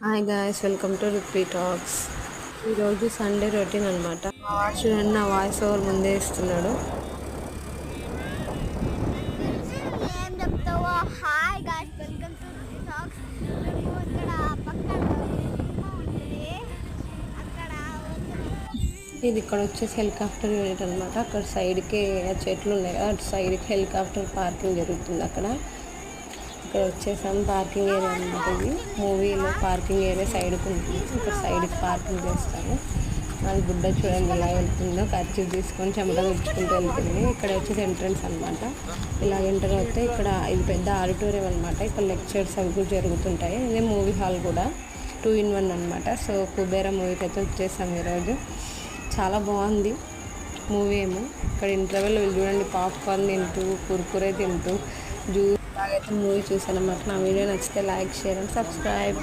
Hi guys, welcome to Ruthvi talks. ఈరోజు Sunday routine అనమాట. చూడండి, నా వాయిస్ ఓవర్ ముందే ఇస్తున్నాడు. ఏం చెప్తావో hi guys welcome to Ruchi talks. మేము ఇక్కడ పక్కన సినిమా ఉంటుంది అక్కడ ఇది ఇక్కడ వచ్చేసి హెలికాప్టర్ యూనిట్ అనమాట. అక్కడ సైడ్కి చెట్లు ఉన్నాయి, అటు సైడ్కి హెలికాప్టర్ పార్కింగ్ జరుగుతుంది. ఇక్కడ వచ్చేసాం, పార్కింగ్ ఏరియా అనమాట. ఇది మూవీలో పార్కింగ్ ఏరియా సైడ్కి ఉంటుంది. ఇక్కడ సైడ్కి పార్కింగ్ చేస్తాము. అది బుడ్డ చూడండి ఎలా వెళ్తుందో, ఖర్చు తీసుకొని చెమట గుచ్చుకుంటూ వెళ్తుంది. ఇక్కడ వచ్చేసి ఎంట్రన్స్ అనమాట. ఇలా ఎంటర్ అవుతే ఇక్కడ ఇది పెద్ద ఆడిటోరియం అనమాట. ఇక్కడ లెక్చర్స్ అవి కూడా జరుగుతుంటాయి. ఇదే మూవీ హాల్ కూడా 2-in-1 అనమాట. సో కుబేరా మూవీకి అయితే వచ్చేసాం ఈరోజు. చాలా బాగుంది మూవీ ఏమో. ఇక్కడ ఇంటర్వెల్ వీళ్ళు చూడండి, పాప్కార్న్ తింటూ కుర్కురే తింటూ జ్యూస్ లాగైతే మూవీ చూసాను అనమాట. నా వీడియో నచ్చితే లైక్, షేర్ అండ్ సబ్స్క్రైబ్.